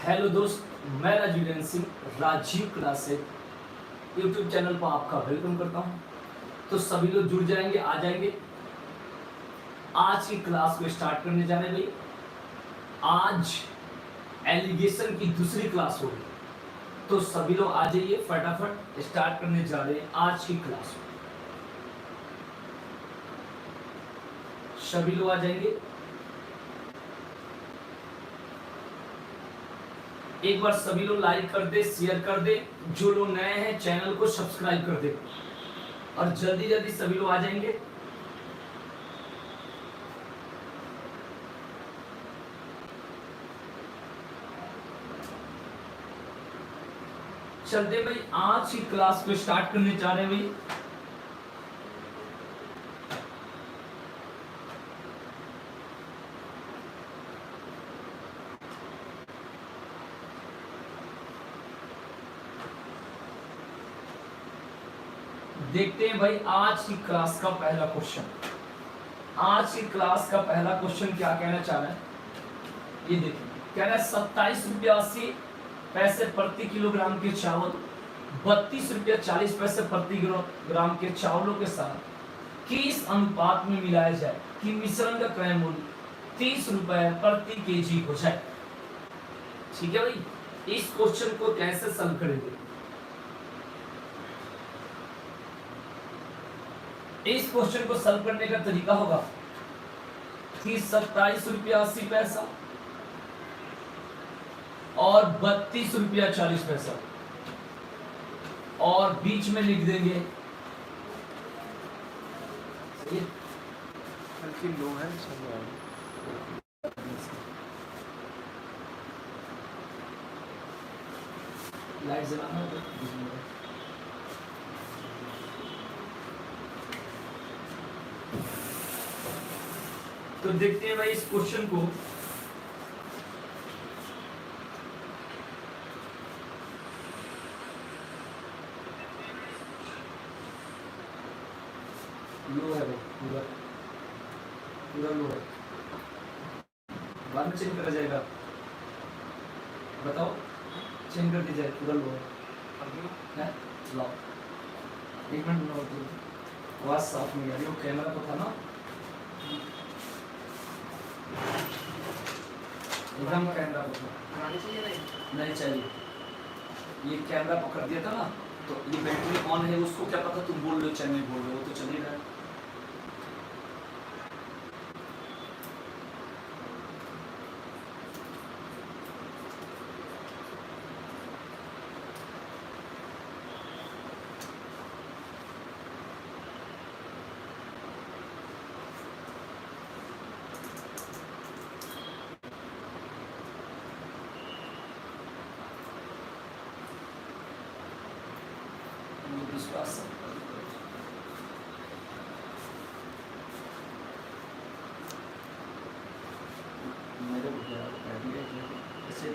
Hello दोस्त, मैं Rajiv Singh Rajiv classes YouTube channel पर आपका वेलकम करता हूं। तो सभी लोग जुड़ जाएंगे, आ जाएंगे। आज की क्लास को स्टार्ट करने जा रहे हैं भाई। आज एलिगेशन की दूसरी क्लास होगी, तो सभी लोग आ जाइए, फटाफट स्टार्ट करने जा रहे हैं आज की क्लास को। सभी लोग आ जाएंगे। एक बार सभी लोग लाइक कर दे, शेयर कर दे। जो लोग नए हैं चैनल को सब्सक्राइब कर दे और जल्दी जल्दी सभी लोग आ जाएंगे। चलते भाई, आज की क्लास को स्टार्ट करने जा रहे हैं भाई। देखते हैं भाई आज की क्लास का पहला क्वेश्चन। आज की क्लास का पहला क्वेश्चन क्या कहना चाह रहा है, ये देखिए। कह रहा है 27 रुपया 80 पैसे प्रति किलोग्राम के चावल 32 रुपया 40 पैसे प्रति ग्राम के चावलों के साथ किस अनुपात में मिलाया जाए कि मिश्रण का क्रय मूल्य 30 रुपए प्रति केजी हो जाए। ठीक है भाई, इस क्वेश्चन को कैसे सॉल्व करेंगे? इस क्वेश्चन को सॉल्व करने का तरीका होगा कि 27 रुपया 80 पैसा और 32 रुपया 40 पैसा और बीच में लिख देंगे लो है लाइट जलाना है। तो देखते हैं भाई इस क्वेश्चन को। लो है भाई, पूरा पूरा लो है। बाद में चेंज करा जाएगा, बताओ चेंज कर दी जाए। पूरा लो है, लो। एक मिनट लो, तो आवाज साफ नहीं आ रही। वो कैमरा तो था ना, एकदम कैमरा पकड़ नहीं चाहिए। ये कैमरा पकड़ दिया था ना, तो ये बैटरी ऑन है, उसको क्या पता तुम बोल रहे हो चाहे नहीं बोल रहे हो, तो चल ही रहा है। विश्वास मेरे ऐसे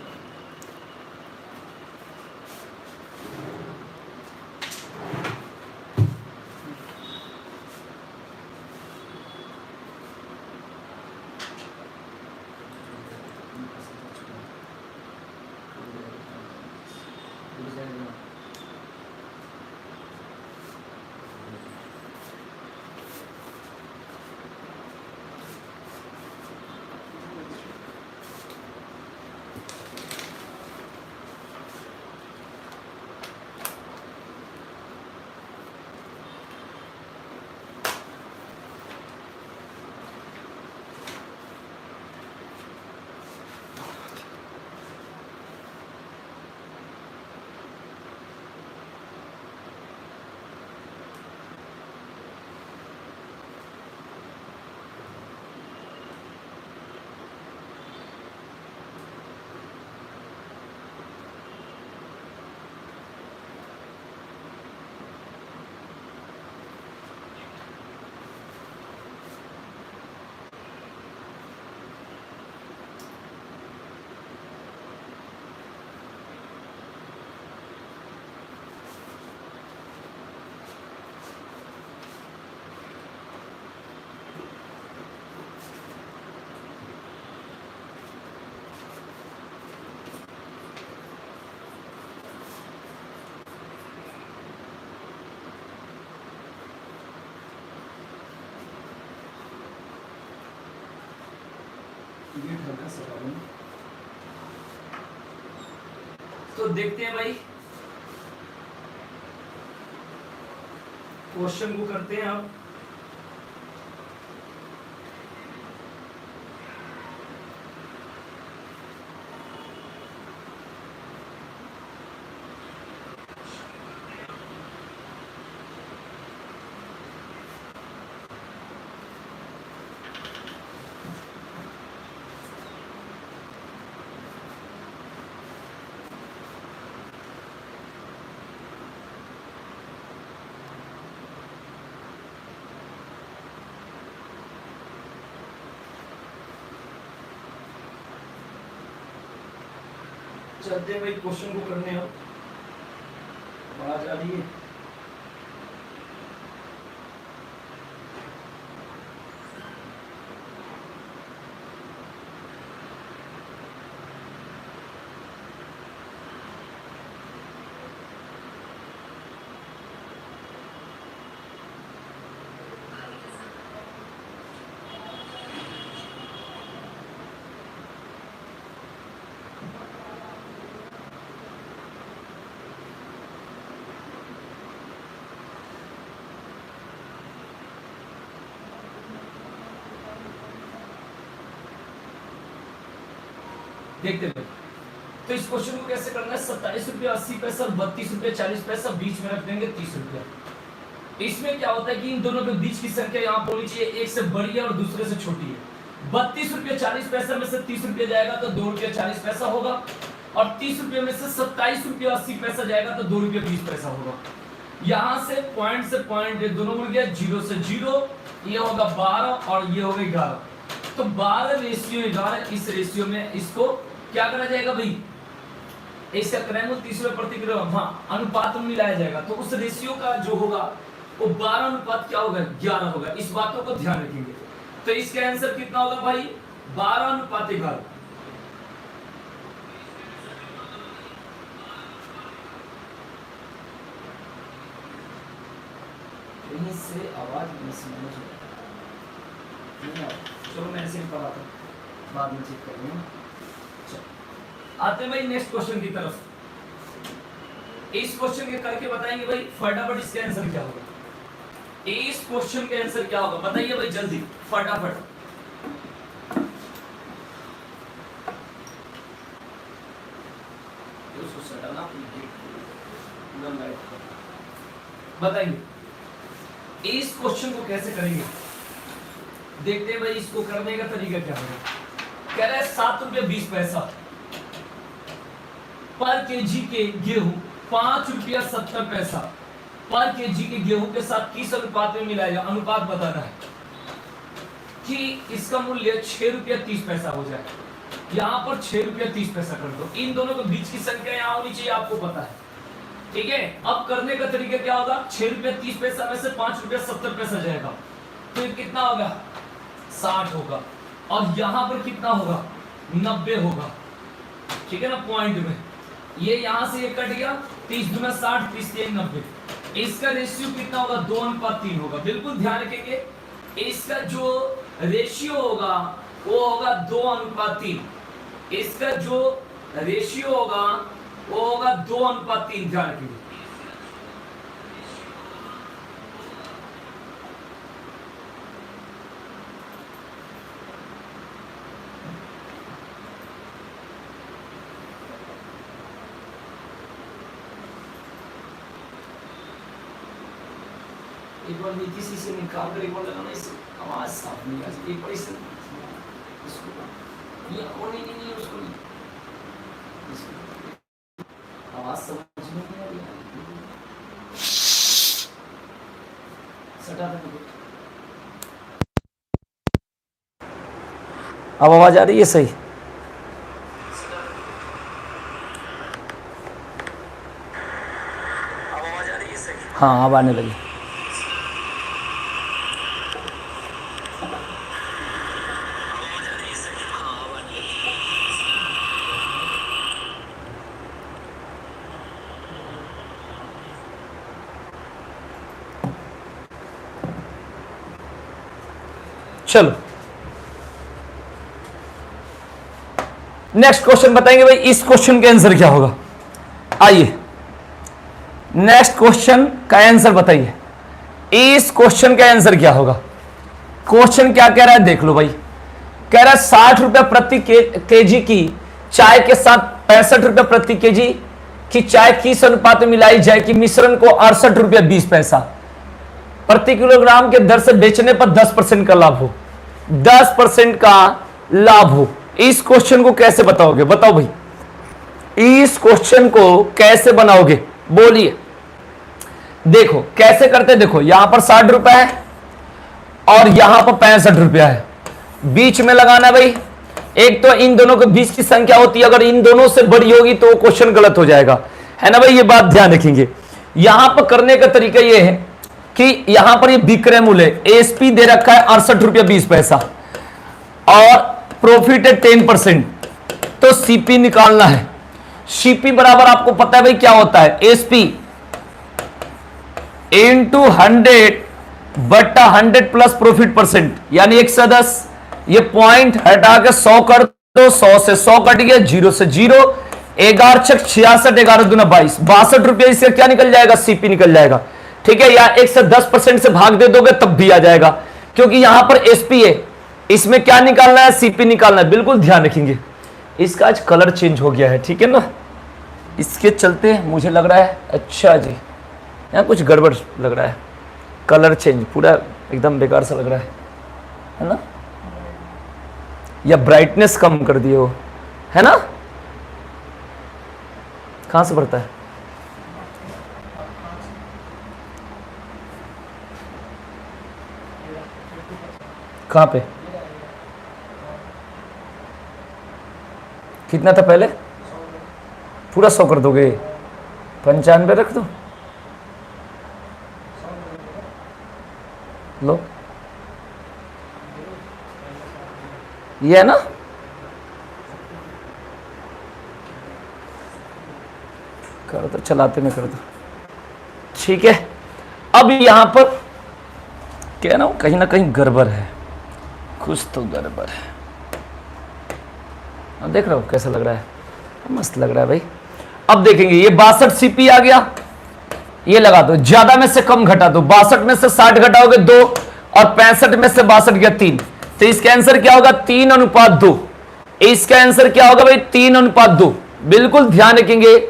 ये ढलका सटा दूं। तो देखते हैं भाई, क्वेश्चन को करते हैं अब। चलते हैं भाई क्वेश्चन को करने अब। आवाज आ रही है? देखते हैं। तो इस क्वेश्चन को कैसे करना है, 27 रुपया 80 पैसा, 32 रुपया 40 पैसा, बीच में रख देंगे 30 रुपया। इसमें क्या होता है कि इन दोनों के बीच की संख्या यहाँ होनी चाहिए, एक से बड़ी है और दूसरे से छोटी है। 32 रुपया 40 पैसा में से 30 रुपया जाएगा तो 2 रुपया 40 पैसा होगा, और 30 रुपये में से 27 रुपया 80 पैसा जाएगा तो 2 रुपया 20 पैसा होगा। यहाँ से पॉइंट दोनों मिल गया, 0 से 0, ये होगा 12 और ये होगा 11। तो 12 रेशियो 11, इस रेशियो में इसको क्या करा जाएगा भाई, इसका क्रयमूल्य 30 रुपये प्रति किलो, हाँ, अनुपात में मिलाया जाएगा। तो उस रेशियो का जो होगा वो 12 अनुपात क्या होगा, 11 होगा। इस बातों को ध्यान रखेंगे। तो इसका आंसर कितना होगा भाई, 12 अनुपात 11। कहीं से आवाज नहीं समझ नहीं, चलो मैं ऐसे ही पढ़ा था, बाद में चेक करेंगे। आते हैं भाई नेक्स्ट क्वेश्चन की तरफ। इस क्वेश्चन के करके बताएंगे भाई फटाफट इसका आंसर क्या होगा। इस क्वेश्चन के आंसर क्या होगा बताइए भाई जल्दी फटाफट। बताएंगे इस क्वेश्चन को कैसे करेंगे, देखते हैं भाई इसको करने का तरीका क्या होगा। कह रहा है 7 रुपया 20 पैसा पर केजी के गेहूं 5 रुपया 70 पैसा पर केजी के गेहूं के साथ किस अनुपात में मिलाया, अनुपात बताना है कि इसका मूल्य 6 रुपया 30 पैसा हो जाए। यहाँ पर 6 रुपया 30 पैसा कर दो, इन दोनों के बीच की संख्या यहाँ होनी चाहिए, आपको पता है, ठीक है। अब करने का तरीका क्या होगा, 6 रुपया 30 पैसा में से 5 रुपया 70 पैसा जाएगा तो ये कितना होगा, 60 होगा, और यहाँ पर कितना होगा, 90 होगा, ठीक है ना, पॉइंट में। ये यहां से ये कट गया, 30 गुना 60, 30 3 90। इसका रेशियो कितना होगा, 2:3 होगा। बिल्कुल ध्यान रखेंगे, इसका जो रेशियो होगा वो होगा 2:3। इसका जो रेशियो होगा वो होगा 2:3, ध्यान रखेंगे। एक बार नीति से निकाल कर एक बार लगाना, इससे आवाज साफ नहीं आती। एक बार इसको ये और नहीं उसको नहीं, इसको आवाज समझ में नहीं आ रही, सटा दे। अब आवाज आ रही है सही, अब आवाज आ रही है सही, हाँ अब आने लगी। चलो नेक्स्ट क्वेश्चन बताएंगे भाई, इस क्वेश्चन का आंसर क्या होगा। आइए नेक्स्ट क्वेश्चन का आंसर बताइए, इस क्वेश्चन का आंसर क्या होगा। क्वेश्चन क्या कह रहा है देख लो भाई, कह रहा है 60 रुपया प्रति केजी की चाय के साथ 65 रुपया प्रति केजी की चाय किस अनुपात में मिलाई जाए कि मिश्रण को 68 रुपया 20 पैसा प्रति किलोग्राम के दर से बेचने पर 10% का लाभ हो, 10% का लाभ हो। इस क्वेश्चन को कैसे बताओगे, बताओ भाई, इस क्वेश्चन को कैसे बनाओगे, बोलिए। देखो कैसे करते, देखो यहां पर 60 रुपया है और यहां पर 65 रुपया है, बीच में लगाना है भाई। एक तो इन दोनों के बीच की संख्या होती है, अगर इन दोनों से बड़ी होगी तो क्वेश्चन गलत हो जाएगा, है ना भाई, ये बात ध्यान रखेंगे। यहां पर करने का तरीका ये है कि यहां पर ये विक्रय मूल्य एसपी दे रखा है 68 रुपया 20 पैसा और प्रॉफिट है 10%, तो सीपी निकालना है। सीपी बराबर आपको पता है भाई क्या होता है, SP into 100/100 plus profit percent, यानी 110। ये पॉइंट हटा के 100 कर दो, 100 से 100 कट गया, 0 से 0, 11 छक 66, 11 दूना 22, 62 रुपया इससे क्या निकल जाएगा, सीपी निकल जाएगा। ठीक है, या 110% से भाग दे दोगे तब भी आ जाएगा, क्योंकि यहां पर एसपी है, इसमें क्या निकालना है, सीपी निकालना है। बिल्कुल ध्यान रखेंगे। इसका आज कलर चेंज हो गया है, ठीक है ना, इसके चलते मुझे लग रहा है, अच्छा जी यहाँ कुछ गड़बड़ लग रहा है, कलर चेंज पूरा एकदम बेकार सा लग रहा है ना, या ब्राइटनेस कम कर दिए हो, है ना। कहां से बढ़ता है, कहां पे, कितना था पहले, पूरा 100 कर दोगे, 95 रख दो, लो ये है ना, कर दो, चलाते में कर दो, ठीक है। अब यहां पर क्या ना कहीं गड़बड़ है, कुछ तो गड़बड़ है। अब देख रहे हो कैसा लग रहा है, मस्त लग रहा है भाई। अब देखेंगे ये 62 सीपी आ गया, ये लगा दो, ज्यादा में से कम घटा दो, 62 में से 60 घटाओगे 2 और 65 में से 62 गया 3, तो इसका आंसर क्या होगा, 3:2। इसका आंसर क्या होगा भाई, 3:2। बिल्कुल ध्यान रखेंगे,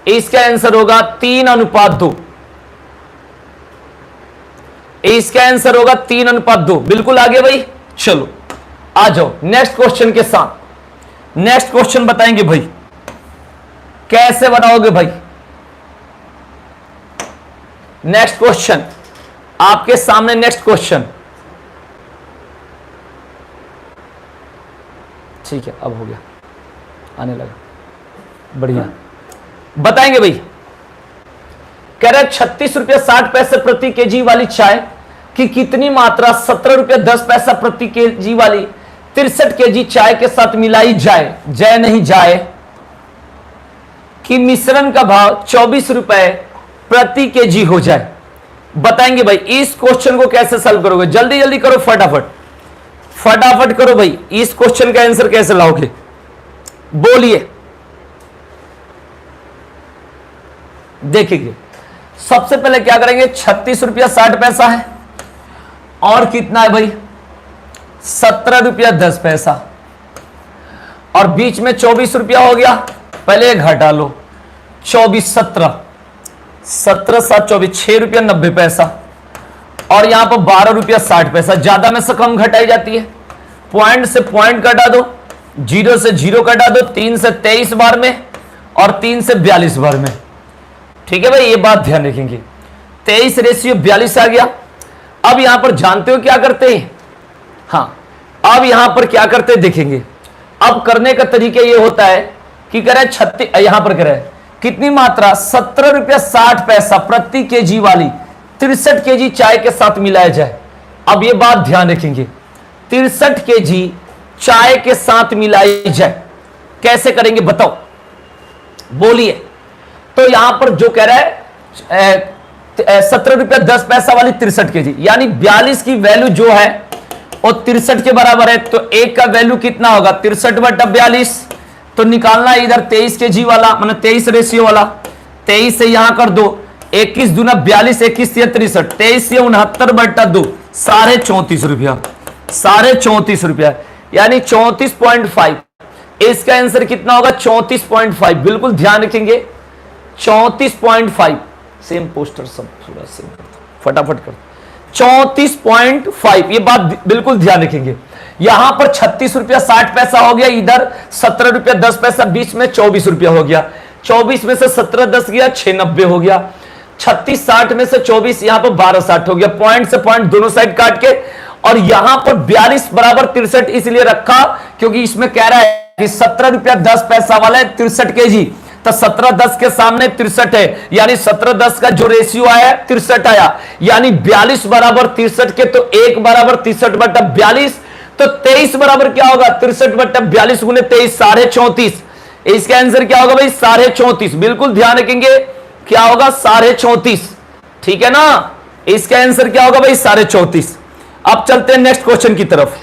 इसका आंसर होगा 3:2। इसका आंसर होगा 3:2। बिल्कुल आगे भाई, चलो आ जाओ नेक्स्ट क्वेश्चन के साथ। नेक्स्ट क्वेश्चन बताएंगे भाई, कैसे बनाओगे भाई। नेक्स्ट क्वेश्चन आपके सामने, नेक्स्ट क्वेश्चन, ठीक है अब हो गया, आने लगा, बढ़िया। बताएंगे भाई, कह रहे 36 रुपया 60 पैसे प्रति केजी वाली चाय की कितनी मात्रा 17 रुपया 10 पैसा प्रति केजी वाली 63 केजी चाय के साथ मिलाई जाए, जय नहीं जाए, कि मिश्रण का भाव 24 रुपए प्रति केजी हो जाए। बताएंगे भाई, इस क्वेश्चन को कैसे सॉल्व करोगे, जल्दी जल्दी करो, फटाफट फटाफट करो भाई। इस क्वेश्चन का आंसर कैसे लाओगे, बोलिए। देखिए सबसे पहले क्या करेंगे, 36 रुपया 60 पैसा है और कितना है भाई 17 रुपया 10 पैसा, और बीच में 24 रुपया हो गया, पहले घटा लो, 24 17 17 7 24 6 रुपया 90 पैसा, और यहां पर 12 रुपया 60 पैसा। ज्यादा में से कम घटाई जाती है, पॉइंट से पॉइंट कटा दो, 0 से 0 कटा दो, 3 से 23 बार में और 3 से 42 बार में। ठीक है भाई, ये बात ध्यान रखेंगे, 23:42 आ गया। अब यहां पर जानते हो क्या करते हैं, हाँ अब यहां पर क्या करते हैं देखेंगे। अब करने का तरीका ये होता है कि कह रहे 36, यहां पर कह रहे कितनी मात्रा 17 रुपया 60 पैसा प्रति केजी वाली 63 केजी चाय के साथ मिलाया जाए। अब ये बात ध्यान रखेंगे, 63 केजी चाय के साथ मिलाई जाए, कैसे करेंगे बताओ, बोलिए। तो यहां पर जो कह रहा है 17 रुपया 10 पैसा वाली 63 केजी, यानी 42 की वैल्यू जो है वो 63 के बराबर है, तो एक का वैल्यू कितना होगा 63/42, तो निकालना है इधर 23 kg वाला, मतलब 23 रेशियो वाला। 23 से यहां कर दो, 21 दूना 42, 21 से 63, 23 से 69/2, 34.5 रुपया, 34.5 रुपया, यानी 34.5। इसका आंसर कितना होगा? 34.5। बिल्कुल ध्यान रखेंगे, 34.5। सेम पोस्टर सब थोड़ा सेम फटाफट कर, 34.5। ये बात बिल्कुल ध्यान रखेंगे। यहां पर 36 रुपया 60 पैसा हो गया, इधर 17 रुपया 10 पैसा, बीच में 24 रुपया हो गया। 24 में से 17 10 गया, 690 हो गया। 36 60 में से 24, यहां पर 12 60 हो गया। पॉइंट से पॉइंट दोनों साइड काट के, और यहां पर 42 बराबर 63 इसलिए रखा क्योंकि इसमें कह रहा है कि 17 रुपया 10 पैसा वाला है 63 kg, तो 17 10 के सामने 63 है, यानी 17 10 का जो रेशियो आया 63 आया, यानी 42 बराबर 63 के, तो 1 बराबर 63/42, तो 23 बराबर क्या होगा? 63/42 गुने 23, 34.5। इसका आंसर क्या होगा भाई? 34.5। बिल्कुल ध्यान रखेंगे, क्या होगा? 34.5। ठीक है ना? इसका आंसर क्या होगा भाई? 34.5। अब चलते हैं नेक्स्ट क्वेश्चन की तरफ।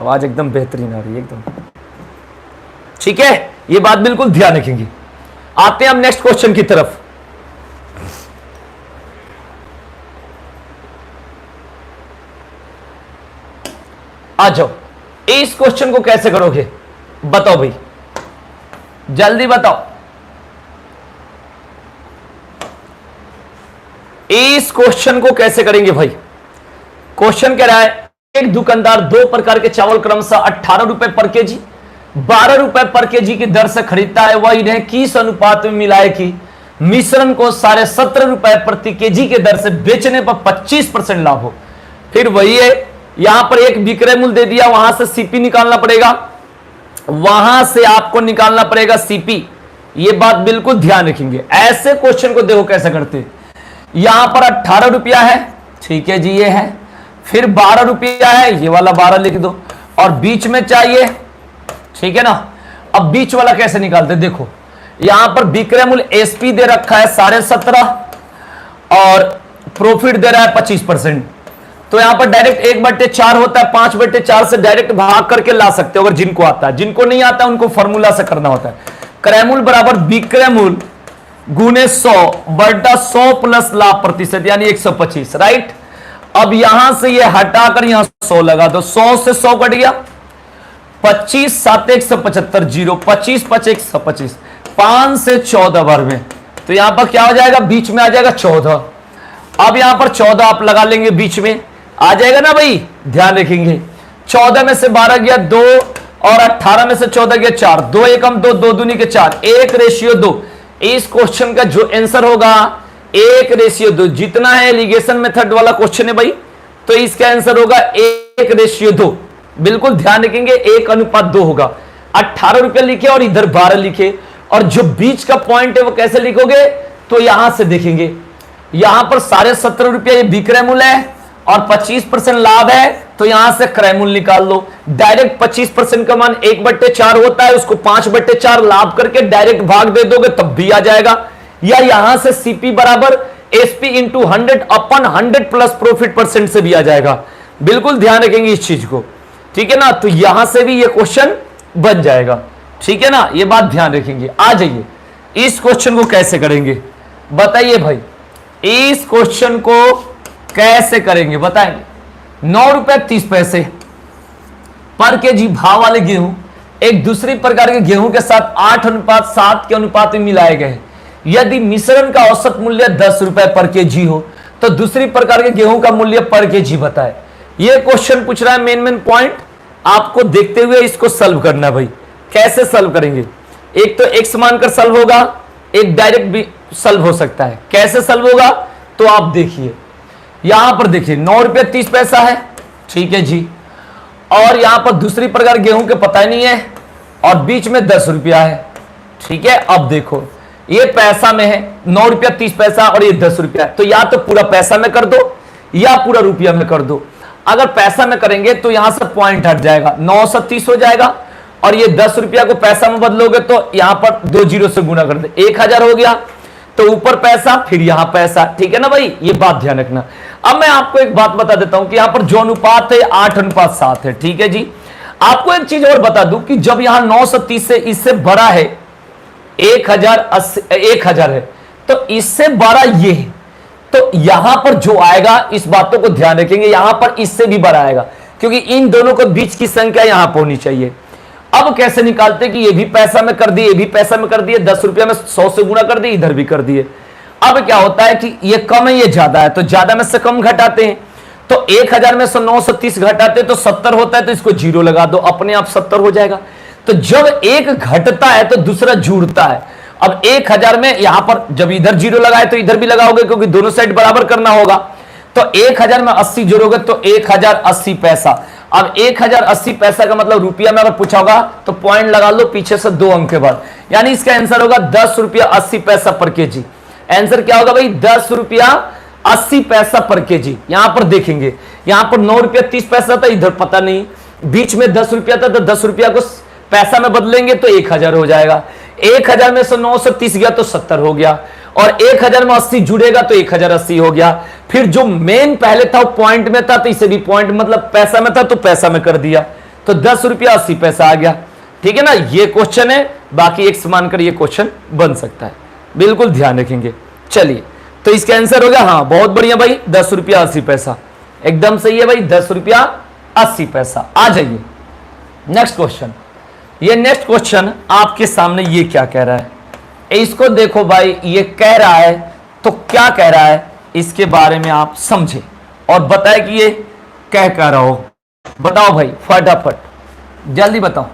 आवाज एकदम बेहतरीन आ रही है एकदम, ठीक है, ये बात बिल्कुल ध्यान रखेंगे। आते हैं हम नेक्स्ट क्वेश्चन की तरफ। आ जाओ, इस क्वेश्चन को कैसे करोगे बताओ भाई, जल्दी बताओ। इस क्वेश्चन को कैसे करेंगे भाई? क्वेश्चन कह रहा है, एक दुकानदार 2 प्रकार के चावल क्रमशः 18 रुपए पर केजी, 12 रुपए पर केजी की दर से खरीदता है। वह इन्हें किस अनुपात में मिलाए कि मिश्रण को 17.5 रुपए प्रति केजी के दर से बेचने पर 25% लाभ हो। फिर वही है, यहां पर एक विक्रय मूल्य दे दिया, वहां से सीपी निकालना पड़ेगा, वहां से आपको निकालना पड़ेगा सीपी। ये बात बिल्कुल ध्यान रखेंगे। ऐसे क्वेश्चन को देखो कैसे करते। यहां पर 18 रुपया है, ठीक है जी, ये है। फिर 12 रुपया है, ये वाला 12 लिख दो, और बीच में चाहिए, ठीक है ना। अब बीच वाला कैसे निकालते? देखो यहां पर विक्रय मूल्य एसपी दे रखा है 17.5 और प्रॉफिट दे रहा है 25%, तो यहां पर डायरेक्ट 1/4 होता है, 5/4 से डायरेक्ट भाग करके ला सकते हो अगर जिनको आता है। जिनको नहीं आता उनको फॉर्मूला से करना होता है। क्रय मूल्य बराबर विक्रय मूल्य गुने 100/100 प्लस लाभ प्रतिशत, यानी 125, राइट। अब यहां से ये हटाकर यहां 100 लगा दो, 100 से 100 कट गया, 25 7 175 0, 25 5 125, 5 से 14 बार में, तो यहां पर क्या हो जाएगा? बीच में आ जाएगा 14। अब यहां पर 14 आप लगा लेंगे, बीच में आ जाएगा ना भाई, ध्यान रखेंगे। 14 में से 12 गया 2, और 18 में से 14 गया 4, 2 एकम 2, 2 दूनी के 4, 1:2। इस क्वेश्चन का जो आंसर होगा 1:2, जितना है एलिगेशन मेथड वाला क्वेश्चन है भाई, तो इसका आंसर होगा 1:2। बिल्कुल ध्यान रखेंगे, 1:2 होगा। 18 रुपया लिखे और इधर 12 लिखे, और जो बीच का पॉइंट है वो कैसे लिखोगे? तो यहां से देखेंगे, यहां पर 17.5 रुपया ये विक्रय मूल्य है और 25% लाभ है, तो यहां से क्रय मूल्य निकाल लो। डायरेक्ट 25% का मान 1/4 होता है, उसको 5/4 लाभ करके डायरेक्ट भाग दे दोगे तब भी आ जाएगा। या यहां से सीपी बराबर SP into 100/100 plus profit percent से भी आ जाएगा। बिल्कुल ध्यान रखेंगे इस चीज को, ठीक है ना। तो यहां से भी ये क्वेश्चन बन जाएगा, ठीक है ना, ये बात ध्यान रखेंगे। आ जाइए, इस क्वेश्चन को कैसे करेंगे बताइए भाई, इस क्वेश्चन को कैसे करेंगे बताएंगे। 9 रुपए 30 पैसे पर केजी भाव वाले गेहूं एक दूसरी प्रकार के गेहूं के साथ 8:7 के अनुपात में मिलाए गए हैं। यदि मिश्रण का औसत मूल्य 10 रुपए पर केजी हो तो दूसरी प्रकार के गेहूं का मूल्य पर केजी बताए। यह क्वेश्चन पूछ रहा है, मेन पॉइंट आपको देखते हुए इसको सॉल्व करना है भाई। कैसे सॉल्व करेंगे? एक तो एक्स मानकर सॉल्व होगा, एक डायरेक्ट भी सॉल्व हो सकता है। कैसे सॉल्व होगा तो आप देखिए, यहां पर देखिए 9 रुपये 30 पैसा है, ठीक है जी, और यहां पर दूसरी प्रकार गेहूं के पता ही नहीं है, और बीच में 10 रुपया है, ठीक है। अब देखो ये पैसा में है 9 रुपया 30 पैसा और ये 10 रुपया है, तो या तो पूरा पैसा में कर दो या पूरा रुपया में कर दो। अगर पैसा में करेंगे तो यहां से पॉइंट हट जाएगा, 9 से 30 हो जाएगा, और ये 10 रुपया को पैसा में बदलोगे तो यहां पर 2 जीरो से गुना कर दे, 1000 हो गया, तो ऊपर पैसा फिर यहां पैसा, ठीक है ना भाई, ये बात ध्यान रखना। अब मैं आपको एक बात बता देता हूं कि यहां पर जो अनुपात है 8:7 है, ठीक है जी। आपको एक चीज और बता दूं कि जब यहां 930 से इससे बड़ा है 1000 है, तो इससे बड़ा ये है, तो यहां पर जो आएगा इस बातों को ध्यान रखेंगे, यहां पर इससे भी बड़ा आएगा, क्योंकि इन दोनों के बीच की संख्या यहां पर होनी चाहिए। अब कैसे निकालते कि ये भी पैसा में कर दिए, ये भी पैसा में कर दिए, 10 रुपया में 100 से गुणा कर दिए, इधर भी कर दिए। अब क्या होता है कि ये कम है ये ज्यादा है, तो ज्यादा में से कम घटाते हैं, तो 1000 में से 930 घटाते तो 70 होता है, तो इसको 0 लगा दो, अपने आप 70 हो जाएगा। तो जब एक घटता है तो दूसरा जुड़ता है। अब 1000 में यहां पर जब इधर 0 लगाए तो इधर भी लगाओगे, क्योंकि दोनों साइड बराबर करना होगा। तो 1000 में 80 जोड़ोगे तो 1080 पैसा। अब 1080 पैसा का मतलब रुपया में अगर पूछा होगा तो पॉइंट लगा लो पीछे से 2 अंक के बाद, यानी इसका आंसर होगा 10 रुपया 80 पैसा पर केजी। आंसर क्या होगा भाई? 10 रुपया 80 पैसा पर केजी। यहां पर देखेंगे, यहां पर 9 रुपया 30 पैसा था, इधर पता नहीं, बीच में 10 रुपया था, तो 10 रुपया को पैसा में बदलेंगे तो 1000 हो जाएगा। 1000 में से 930 गया तो 70 हो गया, और 1000 में 80 जुड़ेगा तो 1080 हो गया। फिर जो मेन पहले था वो पॉइंट में था, तो इसे भी पॉइंट मतलब पैसा में था तो पैसा में कर दिया, तो 10 रुपया 80 पैसा आ गया। ठीक है ना, ये क्वेश्चन है, बाकी एक समान कर ये क्वेश्चन बन सकता है, बिल्कुल ध्यान रखेंगे। चलिए, तो इसका आंसर हो गया, हाँ बहुत बढ़िया भाई, 10 रुपया 80 पैसा एकदम सही है भाई, 10 रुपया 80 पैसा। आ जाइए नेक्स्ट क्वेश्चन। ये नेक्स्ट क्वेश्चन आपके सामने ये क्या कह रहा है, इसको देखो भाई, ये कह रहा है तो क्या कह रहा है इसके बारे में आप समझे और बताए कि ये कह रहा हो। बताओ भाई फटाफट, जल्दी बताओ,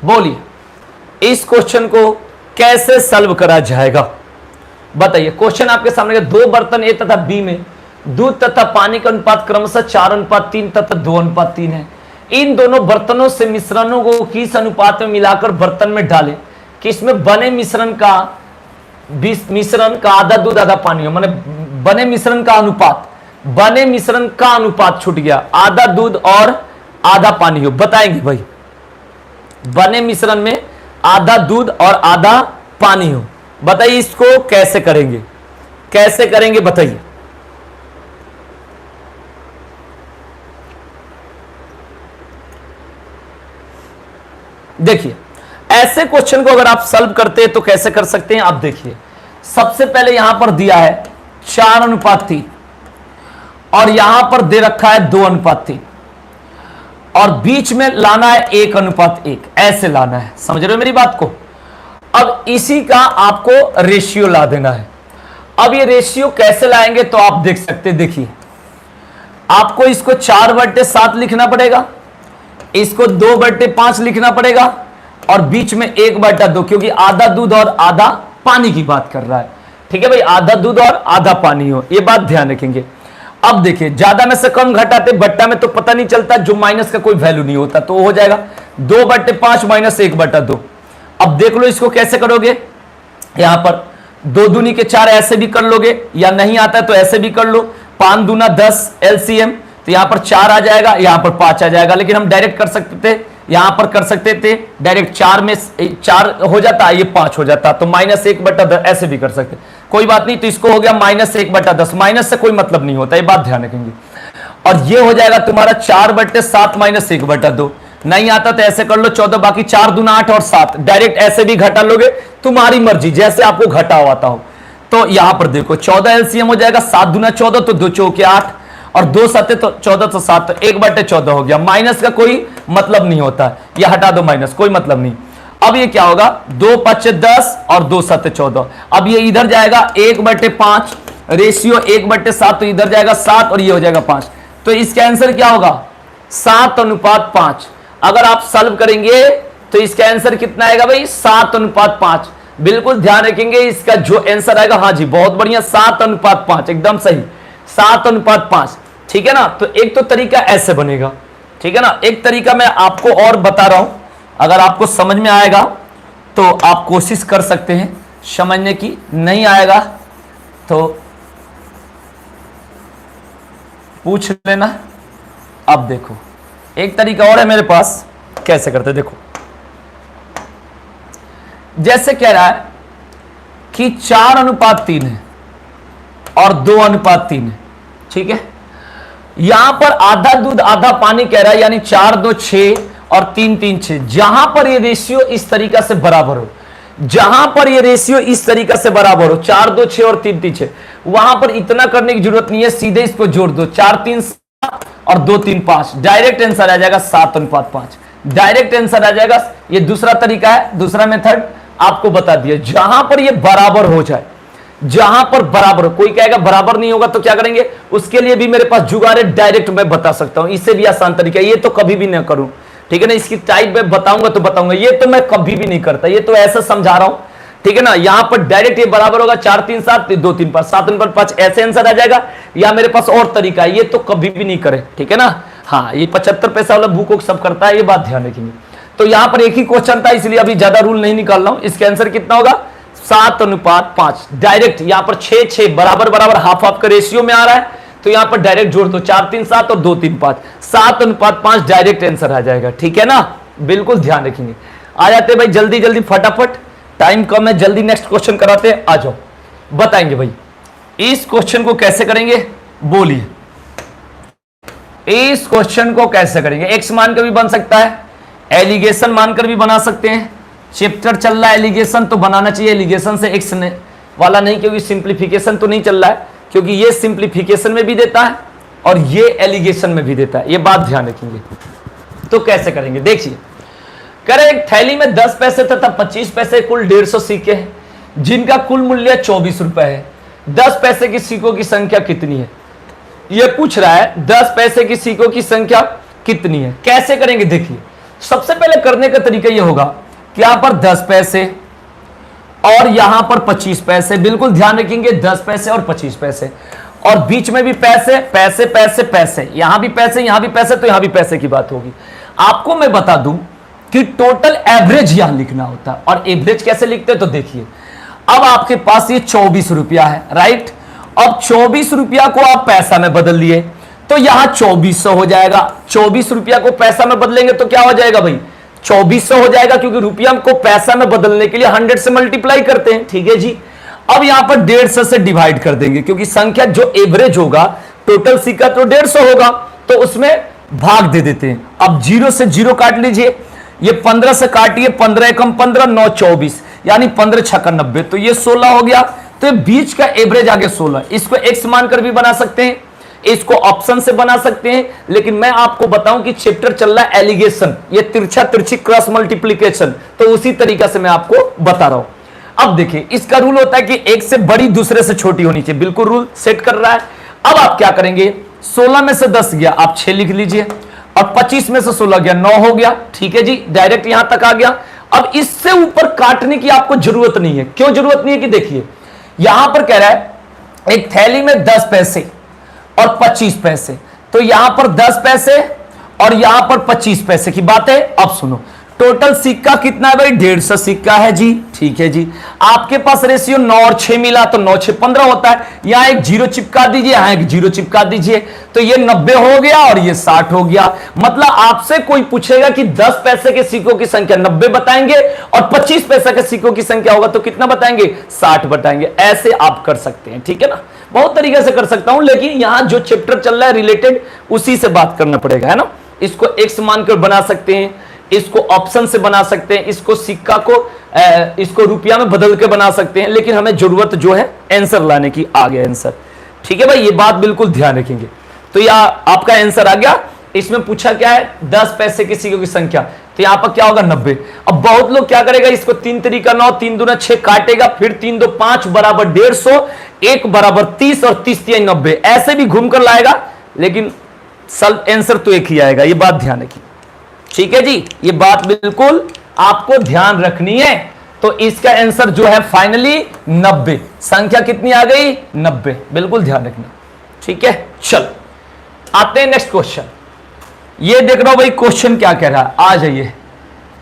बोलिए इस क्वेश्चन को कैसे सॉल्व करा जाएगा, बताइए। क्वेश्चन आपके सामने, 2 बर्तन ए तथा बी में दूध तथा पानी का अनुपात क्रमशः 4:3 तथा 2:3 है। इन दोनों बर्तनों से मिश्रणों को किस अनुपात में मिलाकर बर्तन में डालें कि इसमें बने मिश्रण का आधा दूध आधा पानी हो, माने बने मिश्रण का अनुपात छूट गया, आधा दूध और आधा पानी हो। बताएंगे भाई, बने मिश्रण में आधा दूध और आधा पानी हो, बताइए इसको कैसे करेंगे बताइए। देखिए, ऐसे क्वेश्चन को अगर आप सॉल्व करते हैं तो कैसे कर सकते हैं, आप देखिए। सबसे पहले यहां पर दिया है 4:3 और यहां पर दे रखा है 2:3 और बीच में लाना है 1:1, ऐसे लाना है, समझ रहे हो मेरी बात को। अब इसी का आपको रेशियो ला देना है। अब ये रेशियो कैसे लाएंगे तो आप देख सकते हैं, देखिए आपको इसको 4/7 लिखना पड़ेगा, इसको 2/5 लिखना पड़ेगा और बीच में 1/2, क्योंकि आधा दूध और आधा पानी की बात कर रहा है। ठीक है भाई, आधा दूध और आधा पानी हो, ये बात ध्यान रखेंगे। अब देखिए, ज्यादा में से कम घटाते, बट्टा में तो पता नहीं चलता, जो माइनस का कोई वैल्यू नहीं होता, तो हो जाएगा 2/5 - 1/2। अब देख लो इसको कैसे करोगे, यहां पर 2 दूनी के 4 ऐसे भी कर लोगे, या नहीं आता तो ऐसे भी कर लो, 5 दूना 10 LCM, तो यहां पर 4 आ जाएगा, यहां पर 5 आ जाएगा, लेकिन हम डायरेक्ट कर सकते थे, यहां पर कर सकते थे डायरेक्ट, 4 में 4 हो जाता, ये 5 हो जाता, तो -1/10 ऐसे भी कर सकते, कोई बात नहीं। तो इसको हो गया -1/10, माइनस से कोई मतलब नहीं होता, ये बात ध्यान रखेंगे। और ये हो जाएगा तुम्हारा 4/7 - 1/2, नहीं आता तो ऐसे कर लो 14, बाकी 4 दूना 8 और 7, डायरेक्ट ऐसे भी घटा लोगे, तुम्हारी मर्जी, जैसे आपको घटा आता हो। तो यहां पर देखो 14 LCM हो जाएगा, 7 दूना 14 तो 2 चौके 8 और 2 7 तो 14 तो 7, तो 1/14 हो गया। माइनस का कोई मतलब नहीं होता, ये हटा दो माइनस, कोई मतलब नहीं। अब ये क्या होगा, 2 5 10 और 2 7 14। अब ये इधर जाएगा 1/5, रेशियो 1/7, तो इधर जाएगा 7 और ये हो जाएगा 5, तो इसका आंसर क्या होगा 7:5। अगर आप सॉल्व करेंगे तो इसका आंसर कितना आएगा भाई 7:5। बिल्कुल ध्यान रखेंगे, इसका जो आंसर आएगा, हाँ जी बहुत बढ़िया, 7:5 एकदम सही, 7:5। ठीक है ना, तो एक तो तरीका ऐसे बनेगा, ठीक है ना। एक तरीका मैं आपको और बता रहा हूं, अगर आपको समझ में आएगा तो आप कोशिश कर सकते हैं समझने की, नहीं आएगा तो पूछ लेना। अब देखो एक तरीका और है मेरे पास, कैसे करते देखो। जैसे कह रहा है कि 4:3 है और 2:3 है। ठीक है, यहां पर आधा दूध आधा पानी कह रहा है, यानी 4-2 6 और 3-3 6। जहां पर ये रेशियो इस तरीका से बराबर हो, जहां पर ये रेशियो इस तरीका से बराबर हो, 4-2 6 और 3-3 6, वहां पर इतना करने की जरूरत नहीं है, सीधे इसको जोड़ दो, 4-3 7 और 2-3 5, डायरेक्ट आंसर आ जाएगा 7:5। डायरेक्ट आंसर आ जाएगा। ये दूसरा तरीका है, दूसरा मेथड आपको बता दिया। जहां पर ये बराबर हो जाए, जहां पर बराबर हो, कोई कहेगा बराबर नहीं होगा तो क्या करेंगे, उसके लिए भी मेरे पास जुगाड़ है, डायरेक्ट मैं बता सकता हूं, इससे भी आसान तरीका है। ये तो कभी भी ना करूं, ठीक है ना, इसकी टाइप में बताऊंगा तो बताऊंगा, ये तो मैं कभी भी नहीं करता, ये तो ऐसा समझा रहा हूं, ठीक है ना। यहां पर डायरेक्ट ये बराबर होगा 4-3 7 2-3 5 7:5, ऐसे आंसर आ जाएगा। या मेरे पास और तरीका है, ये तो कभी भी नहीं करे, ठीक है ना। हाँ, ये 75 पैसा वाला बुक वुक सब करता है, ये बात ध्यान रखेंगे। तो यहां पर एक ही क्वेश्चन था, इसलिए अभी ज्यादा रूल नहीं निकाल रहा हूं। इसके आंसर कितना होगा, 7:5। डायरेक्ट यहां पर 6-6 बराबर बराबर हाफ हाफ का रेशियो में आ रहा है, तो यहां पर डायरेक्ट जोड़ दो, 4-3 7 और 2-3 5, 7:5 डायरेक्ट आंसर आ जाएगा, ठीक है ना। बिल्कुल ध्यान रखेंगे। आ जाते भाई जल्दी जल्दी फटाफट, टाइम कम है, जल्दी नेक्स्ट क्वेश्चन कराते हैं। आ जाओ, बताएंगे भाई इस क्वेश्चन को कैसे करेंगे, बोलिए इस क्वेश्चन को कैसे करेंगे। एक्स मानकर भी बन सकता है, एलिगेशन मानकर भी बना सकते हैं। चैप्टर चल रहा है एलिगेशन, तो बनाना चाहिए एलिगेशन से एक्स वाला नहीं, क्योंकि सिंप्लीफिकेशन तो नहीं चल रहा है, क्योंकि ये सिंप्लीफिकेशन में भी देता है और ये एलिगेशन में भी देता है, ये बात ध्यान रखेंगे। तो कैसे करेंगे देखिए, करें एक थैली में 10 पैसे तथा 25 पैसे कुल 150 सिक्के हैं, जिनका कुल मूल्य 24 रुपए है। 10 पैसे की सिक्कों की संख्या कितनी है, यह पूछ रहा है। 10 पैसे की सिक्कों की संख्या कितनी है, कैसे करेंगे देखिए। सबसे पहले करने का तरीका यह होगा कि यहां पर 10 पैसे और यहां पर 25 पैसे, बिल्कुल ध्यान रखेंगे, 10 पैसे और 25 पैसे, और बीच में भी पैसे पैसे पैसे पैसे, यहां भी पैसे यहां भी पैसे, तो यहां भी पैसे की बात होगी। आपको मैं बता दूं कि टोटल एवरेज यहां लिखना होता है, और एवरेज कैसे लिखते हैं तो देखिए। अब आपके पास ये 24 रुपया है, राइट। अब 24 रुपया को आप पैसा में बदल लिए तो यहां 2400 हो जाएगा। 24 रुपया को पैसा में बदलेंगे तो क्या हो जाएगा भाई, 2400 हो जाएगा, क्योंकि रुपया को पैसा में बदलने के लिए 100 से मल्टीप्लाई करते हैं, ठीक है जी। अब यहां पर 150 से डिवाइड कर देंगे, क्योंकि संख्या जो एवरेज होगा, टोटल सिक्का तो 150 होगा, तो उसमें भाग दे देते हैं। अब 0 से 0 काट लीजिए, ये 15 से काटिए, 15 एकम 15 9 24, यानी 15 छक्का 90, तो ये 16 हो गया। तो ये बीच का एवरेज आ गया 16। इसको एक्स मानकर भी बना सकते हैं, इसको ऑप्शन से बना सकते हैं, लेकिन मैं आपको बताऊं कि चैप्टर चल रहा है एलिगेशन, ये तिरछा तिरछी क्रॉस मल्टीप्लीकेशन, तो उसी तरीका से मैं आपको बता रहा हूं। अब देखिए, इसका रूल होता है कि एक से बड़ी दूसरे से छोटी होनी चाहिए, बिल्कुल रूल सेट कर रहा है। अब आप क्या करेंगे, 16 में से 10 गया, आप 6 लिख लीजिए, और 25 में से 16 गया, 9 हो गया, ठीक है जी, डायरेक्ट यहां तक आ गया। अब इससे ऊपर काटने की आपको जरूरत नहीं है। क्यों जरूरत नहीं है कि देखिए, यहां पर कह रहा है एक थैली में 10 पैसे और 25 पैसे, तो यहां पर 10 पैसे और यहां पर 25 पैसे की बात है। अब सुनो, टोटल सिक्का कितना है भाई, 150 सिक्का है जी, ठीक है जी। आपके पास रेशियो 9 और 6 मिला, तो 9 6 15 होता है। यहां एक 0 चिपका दीजिए, यहां एक 0 चिपका दीजिए, तो ये 90 हो गया और ये 60 हो गया। मतलब आपसे कोई पूछेगा कि 10 पैसे के सिक्कों की संख्या 90 बताएंगे, और 25 पैसे के सिक्कों की संख्या होगा तो कितना बताएंगे, 60 बताएंगे। ऐसे आप कर सकते हैं, ठीक है ना। बहुत तरीके से कर सकता हूं, लेकिन यहां जो चैप्टर चल रहा है रिलेटेड, उसी से बात करना पड़ेगा, है ना। इसको एक्स मानकर बना सकते हैं, इसको ऑप्शन से बना सकते हैं, इसको सिक्का को इसको रुपया में बदल के बना सकते हैं, लेकिन हमें जरूरत जो है आंसर लाने की, आ गया आंसर, ठीक है भाई, ये बात बिल्कुल ध्यान रखेंगे। तो यह आपका आंसर आ गया। इसमें पूछा क्या है, 10 पैसे के सिक्कों की संख्या, तो यहां पर क्या होगा 90। अब बहुत लोग क्या करेगा, इसको 3 तरीका 9 3 दूना 6 काटेगा, फिर 3 2 5 बराबर 150, 1 बराबर 30 और 30 3 90, ऐसे भी घूमकर लाएगा, लेकिन आंसर तो एक ही आएगा, ये बात ध्यान रखिए, ठीक है जी। ये बात बिल्कुल आपको ध्यान रखनी है। तो इसका आंसर जो है फाइनली 90, संख्या कितनी आ गई, 90, बिल्कुल ध्यान रखना, ठीक है। चल आते हैं नेक्स्ट क्वेश्चन। ये देख रहा हूं भाई क्वेश्चन क्या कह रहा है, आ जाइए,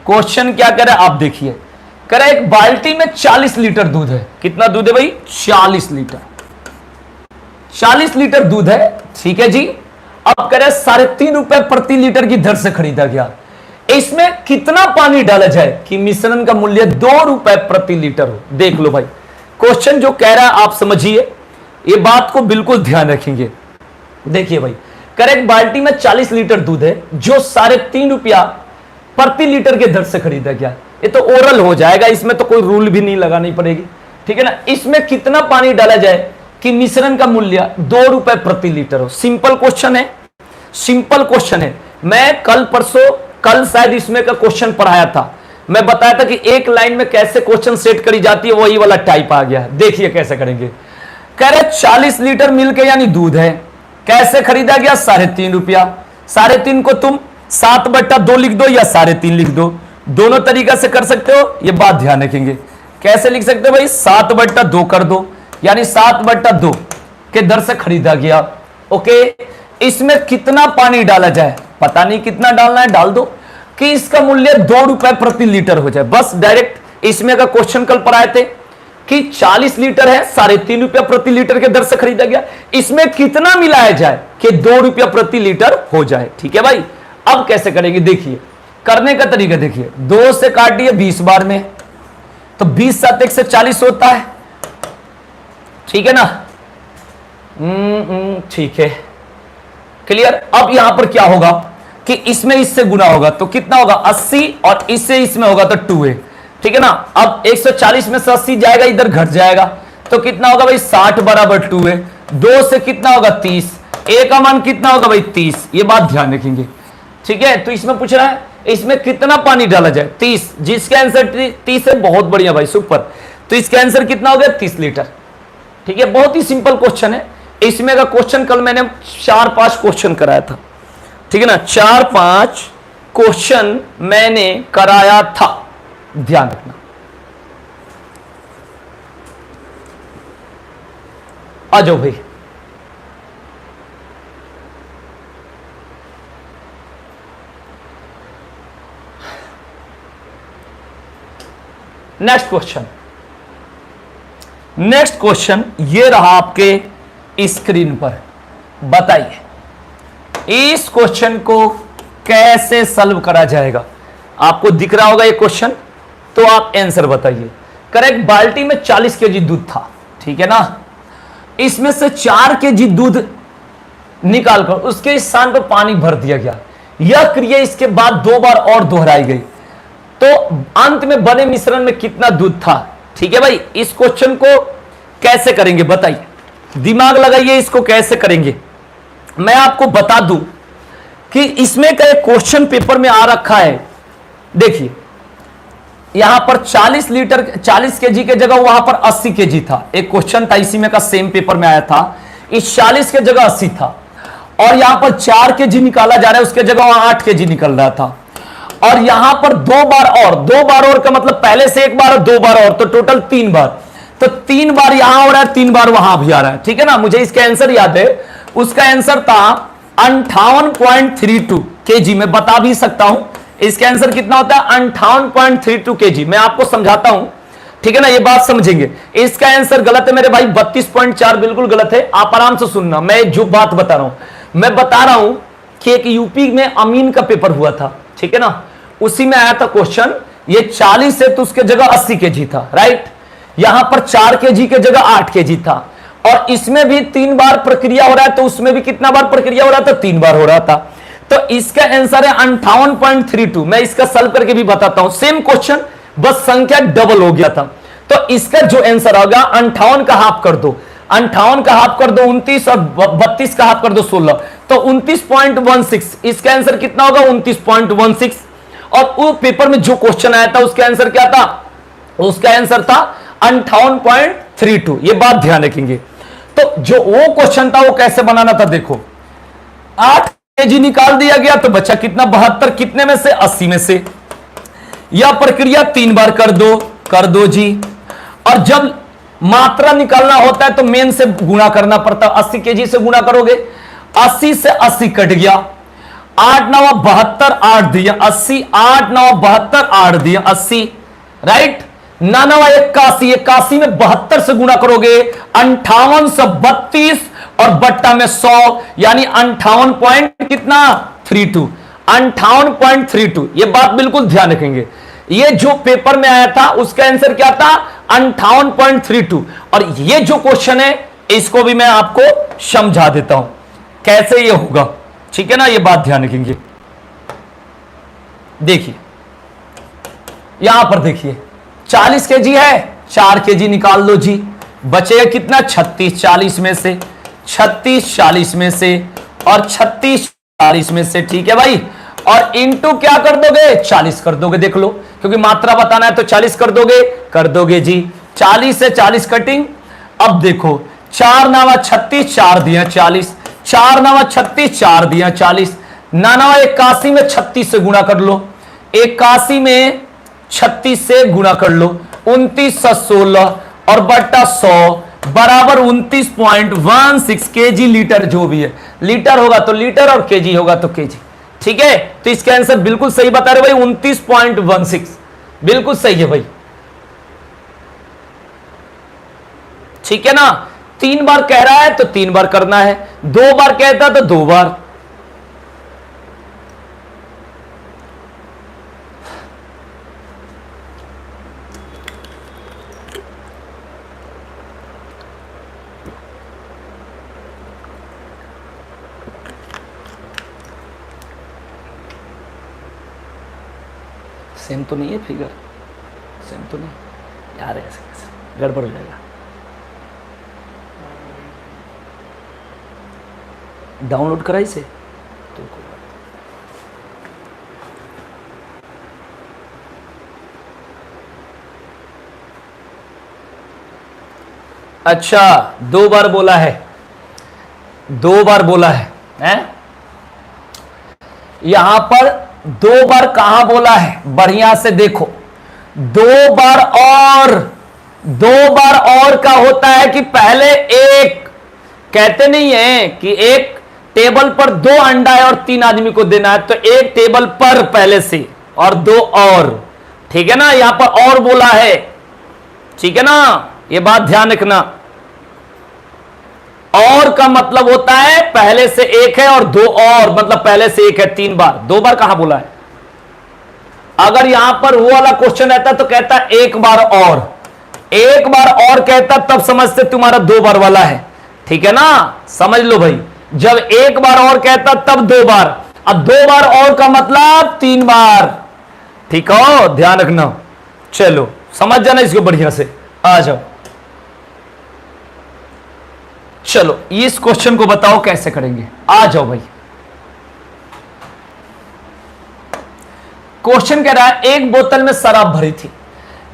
क्वेश्चन क्या कह रहा है आप देखिए। कह रहा है एक बाल्टी में 40 लीटर दूध है। कितना दूध है भाई, 40 लीटर, 40 लीटर दूध है, ठीक है जी। अब कह रहे 3.5 रुपए प्रति लीटर की दर से खरीदा गया, इसमें कितना पानी डाला जाए कि मिश्रण का मूल्य 2 रुपए प्रति लीटर हो। देख लो भाई, क्वेश्चन जो कह रहा है आप समझिए, ये बात को बिल्कुल ध्यान रखेंगे। देखिए भाई, करेक्ट बाल्टी में 40 लीटर दूध है जो 3.5 रुपया प्रति लीटर के दर से खरीदा गया। ये तो ओरल हो जाएगा, इसमें तो कोई रूल भी नहीं लगानी पड़ेगी, ठीक है ना। इसमें कितना पानी डाला जाए कि मिश्रण का मूल्य 2 रुपए प्रति लीटर हो। सिंपल क्वेश्चन है, सिंपल क्वेश्चन है। मैं कल शायद इसमें का क्वेश्चन पढ़ाया था, मैं बताया था कि एक लाइन में कैसे क्वेश्चन सेट करी जाती है, वही वाला टाइप आ गया। देखिए कैसे करेंगे। कह रहे 40 लीटर मिल्क यानी दूध है, कैसे खरीदा गया? 3.5 रुपया। 3.5 को तुम 7/2 लिख दो या 3.5 लिख दो, दोनों तरीका से कर सकते हो। ये बात ध्यान रखेंगे। कैसे लिख सकते हो भाई? 7/2 कर दो, यानी 7/2 के दर से खरीदा गया। ओके, इसमें कितना पानी डाला जाए? पता नहीं कितना डालना है, डाल दो कि इसका मूल्य 2 रुपए प्रति लीटर हो जाए। बस डायरेक्ट इसमें का क्वेश्चन कल पढ़ाए थे कि 40 लीटर है, 3.5 रुपया प्रति लीटर के दर से खरीदा गया। इसमें कितना मिलाया जाए कि 2 रुपया प्रति लीटर हो जाए। ठीक है भाई, अब कैसे करेंगे? देखिए करने का तरीका देखिए। 2 से काटिए 20 बार में, तो 20 7 1 से 40 होता है, ठीक है ना। ठीक है, क्लियर। अब यहां पर क्या होगा कि इसमें इससे गुना होगा तो कितना होगा? 80, और इससे इसमें होगा तो 2 है, ठीक है ना। अब 140 में से 80 जाएगा, इधर घट जाएगा तो कितना होगा भाई? 60 बराबर 2 है। 2 से कितना होगा? 30। ए का मान कितना होगा भाई? 30। ये बात ध्यान रखेंगे, ठीक है। तो इसमें पूछ रहा है इसमें कितना पानी डाला जाए? 30। जिसका आंसर 30 है, बहुत बढ़िया भाई, सुपर। तो इसका आंसर कितना हो गया? 30 लीटर, ठीक है। बहुत ही सिंपल क्वेश्चन है। इसमें का क्वेश्चन कल मैंने 4-5 क्वेश्चन कराया था, ठीक है ना। 4-5 क्वेश्चन मैंने कराया था, ध्यान रखना। आ जाओ भाई, नेक्स्ट क्वेश्चन। नेक्स्ट क्वेश्चन ये रहा आपके स्क्रीन पर। बताइए इस क्वेश्चन को कैसे सॉल्व करा जाएगा। आपको दिख रहा होगा ये क्वेश्चन, तो आप आंसर बताइए। करेक्ट, बाल्टी में 40 केजी दूध था, ठीक है ना। इसमें से 4 केजी दूध निकालकर उसके स्थान पर पानी भर दिया गया। यह क्रिया इसके बाद 2 बार और दोहराई गई, तो अंत में बने मिश्रण में कितना दूध था? ठीक है भाई, इस क्वेश्चन को कैसे करेंगे बताइए, दिमाग लगाइए, इसको कैसे करेंगे। मैं आपको बता दूं कि इसमें का एक क्वेश्चन पेपर में आ रखा है। देखिए यहां पर 40 लीटर 40 केजी के जगह वहां पर 80 केजी था। एक क्वेश्चन था इसी में का, सेम पेपर में आया था। इस 40 के जगह 80 था, और यहां पर 4 केजी निकाला जा रहा है, उसके जगह वहां 8 केजी निकल रहा था। और यहां पर 2 बार और का मतलब पहले से 1 बार और 2 बार और, तो टोटल 3 बार। तो 3 बार यहां हो रहा है, 3 बार वहां भी आ रहा है, ठीक है ना। मुझे इसका आंसर याद है, उसका आंसर था 58.32 केजी। मैं बता भी सकता हूं इसका आंसर कितना होता है, 58.32 केजी। मैं आपको समझाता हूं, ठीक है ना, ये बात समझेंगे। इसका आंसर गलत है मेरे भाई, 32.4 बिल्कुल गलत है। आप आराम से सुनना, मैं जो बात बता रहा हूं, मैं बता रहा हूं कि एक यूपी में अमीन का पेपर हुआ था, ठीक है ना, उसी में आया था क्वेश्चन। ये 40 है तो उसके जगह 80 केजी था, राइट। यहां पर 4 केजी के जगह 8 केजी था, और इसमें भी 3 बार प्रक्रिया हो रहा है, तो उसमें भी कितना बार प्रक्रिया हो रहा था? 3 बार हो रहा था। तो इसका आंसर है 58.32। मैं इसका सॉल्व करके भी बताता हूं, सेम क्वेश्चन, बस संख्या डबल हो गया था। तो इसका जो आंसर होगा 58 का हाफ कर दो, 58 का हाफ कर दो 29, और 32 का हाफ कर दो 16, तो 29.16। इसका आंसर कितना होगा? 29.16। और वो पेपर में जो क्वेश्चन आया था उसका आंसर क्या था? उसका आंसर था 58.32। ये बात ध्यान रखेंगे। तो जो वो क्वेश्चन था वो कैसे बनाना था, देखो 8 केजी निकाल दिया गया तो बचा कितना? 72। कितने में से? 80 में से। यह प्रक्रिया 3 बार कर दो जी। और जब मात्रा निकालना होता है तो मेन से गुणा करना पड़ता है। 80 केजी से गुणा करोगे, 80 से 80 कट गया, 8 9 72, 8 दिया 80, 8 9 72, 8 दिया 80, राइट। 9 81, 81 में 72 से गुणा करोगे 5832, और बट्टा में 100, यानी 58 पॉइंट कितना? 32, 58.32। ये बात बिल्कुल ध्यान रखेंगे। ये जो पेपर में आया था उसका आंसर क्या था? 58.32। और ये जो क्वेश्चन है इसको भी मैं आपको समझा देता हूं कैसे ये होगा, ठीक है ना। ये बात ध्यान रखेंगे। देखिए यहां पर देखिए 40 केजी है, 4 केजी निकाल लो जी, बचेगा कितना 36, 40 में से 36, 40 में से और 36, 40 में से, ठीक है भाई। और इंटू क्या कर दोगे 40 कर दोगे, देख लो क्योंकि मात्रा बताना है तो 40 कर दोगे जी। 40 से 40 कटिंग। अब देखो 4 नावा 36, 4 दिया 40, 4 नावा 36, 4 दिया 40, नानावा 81 में 36 से गुणा कर लो, 81 में 36 से गुणा कर लो, 29 16 और बट्टा 100 बराबर 29.16 केजी लीटर, जो भी है लीटर होगा तो लीटर और केजी होगा तो केजी, ठीक है। तो इसका आंसर बिल्कुल सही बता रहे भाई 29.16, बिल्कुल सही है भाई, ठीक है ना। 3 बार कह रहा है तो 3 बार करना है, 2 बार कहता है तो 2 बार। सेम तो नहीं है फिगर, सेम तो नहीं यार, ऐसे कैसे गड़बड़ हो जाएगा। डाउनलोड करा इसे तो कोई बात नहीं। अच्छा 2 बार बोला है, 2 बार बोला है? यहां पर 2 बार कहां बोला है, बढ़िया से देखो। 2 बार और का होता है कि पहले एक, कहते नहीं है कि एक टेबल पर 2 अंडा है और 3 आदमी को देना है, तो एक टेबल पर पहले से और 2 और, ठीक है ना। यहां पर और बोला है, ठीक है ना, ये बात ध्यान रखना। और का मतलब होता है पहले से एक है और 2 और, मतलब पहले से एक है 3 बार, 2 बार कहां बोला है। अगर यहां पर वो वाला क्वेश्चन रहता तो कहता एक बार और, एक बार और कहता तब समझते तुम्हारा 2 बार वाला है, ठीक है ना, समझ लो भाई। जब एक बार और कहता तब 2 बार, अब 2 बार और का मतलब 3 बार, ठीक हो, ध्यान रखना। चलो समझ जाना इसको बढ़िया से, आ जाओ। चलो इस क्वेश्चन को बताओ कैसे करेंगे, आ जाओ भाई। क्वेश्चन कह रहा है एक बोतल में शराब भरी थी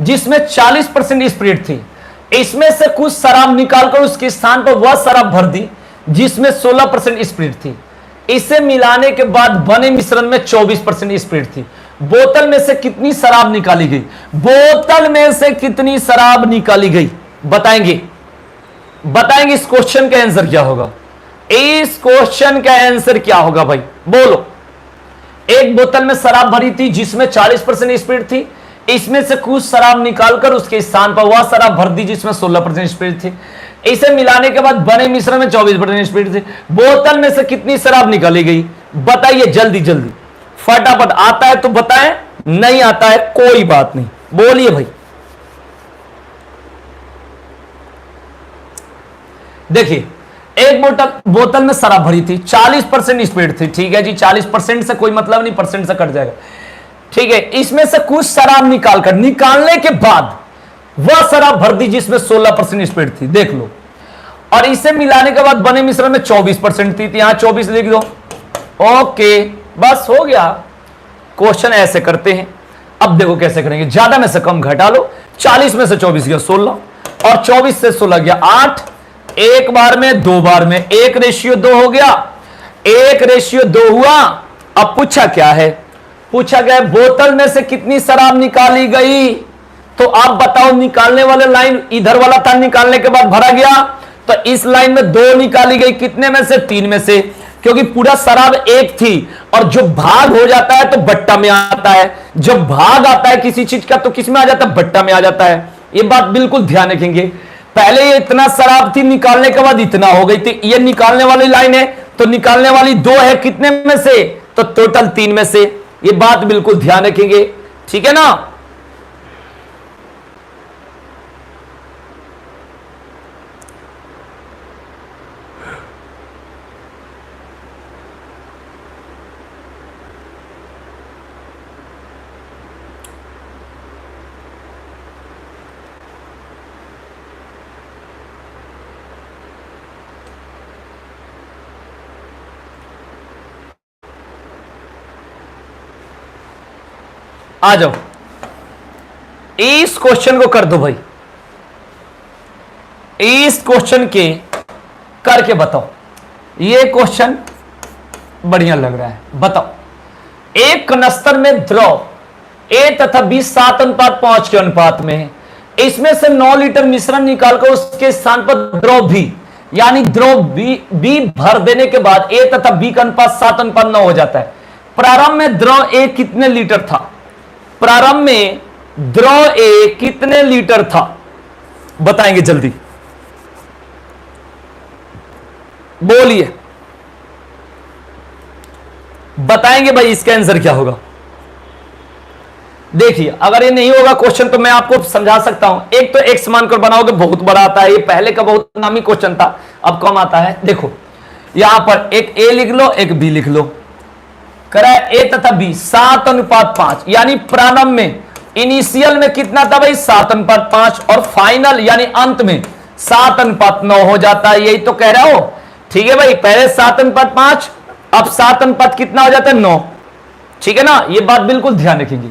जिसमें 40% स्पिरिट थी, इसमें से कुछ शराब निकालकर उसके स्थान पर वह शराब भर दी जिसमें 16% स्पिरिट थी। इसे मिलाने के बाद बने मिश्रण में 24% स्पिरिट थी। बोतल में से कितनी शराब निकाली गई, बोतल में से कितनी शराब निकाली गई, बताएंगे इस क्वेश्चन का आंसर क्या होगा, इस क्वेश्चन का आंसर क्या होगा भाई, बोलो। एक बोतल में शराब भरी थी जिसमें 40% स्पिरिट थी, इसमें से कुछ शराब निकालकर उसके स्थान पर वह शराब भर दी जिसमें 16% स्पिरिट थी। इसे मिलाने के बाद बने मिश्रण में 24% स्पिरिट थी। बोतल में से कितनी शराब निकाली गई, बताइए जल्दी जल्दी, फटाफट। आता है तो बताएं, नहीं आता है कोई बात नहीं, बोलिए भाई। देखिए एक बोतल में शराब भरी थी, 40% स्पिरिट थी, ठीक है जी। 40% से कोई मतलब नहीं, परसेंट से कट जाएगा, ठीक है। इसमें से कुछ शराब निकालने के बाद वह शराब भर दी जिसमें 16% स्पिरिट थी, देख लो। और इसे मिलाने के बाद बने मिश्रण में 24% थी, यहां 24 लिख दो, ओके, बस हो गया। क्वेश्चन ऐसे करते हैं। अब देखो कैसे करेंगे, ज्यादा में से कम घटा लो, 40 में से 24 गया 16 और 24 से 16 गया 8, एक बार में 2 बार में 1:2 हो गया, 1:2 हुआ। अब पूछा क्या है, पूछा गया बोतल में से कितनी शराब निकाली गई, तो आप बताओ। निकालने वाले लाइन इधर वाला था, निकालने के बाद भरा गया, तो इस लाइन में 2 निकाली गई, कितने में से, 3 में से, क्योंकि पूरा शराब एक थी। और जो भाग हो जाता है तो बट्टा में आता है, जब भाग आता है किसी चीज का तो किस में आ जाता है, बट्टा में आ जाता है। ये बात बिल्कुल ध्यान रखेंगे। पहले ये इतना शराब थी, निकालने के बाद इतना हो गई थी, ये निकालने वाली लाइन है, तो निकालने वाली 2 है, कितने में से, तो टोटल 3 में से। ये बात बिल्कुल ध्यान रखेंगे, ठीक है ना। आ जाओ, इस क्वेश्चन को कर दो भाई, इस क्वेश्चन के करके बताओ। ये क्वेश्चन बढ़िया लग रहा है, बताओ। एक कनस्तर में द्रव A तथा B 7:5 के अनुपात में है, इसमें से 9 लीटर मिश्रण निकालकर उसके स्थान पर द्रव B, यानी द्रव B भर देने के बाद A तथा B का अनुपात 7:9 हो जाता है। प्रारंभ में द्रव A कितने लीटर था? प्रारंभ में द्रव A कितने लीटर था, बताएंगे जल्दी, बोलिए, बताएंगे भाई इसका आंसर क्या होगा। देखिए अगर ये नहीं होगा क्वेश्चन तो मैं आपको समझा सकता हूं। एक तो x मानकर बनाओगे, बहुत बड़ा आता है, ये पहले का बहुत नामी क्वेश्चन था, अब कम आता है। देखो यहां पर एक a लिख लो, एक b लिख लो, करा a तथा b 7:5, यानी प्रारंभ में इनिशियल में कितना था भाई 7:5 और फाइनल यानी अंत में 7:9 हो जाता है। यही तो कह रहा हो, ठीक है भाई। पहले 7:5, अब 7 कितना हो जाता है 9, ठीक है ना। ये बात बिल्कुल ध्यान रखेंगे।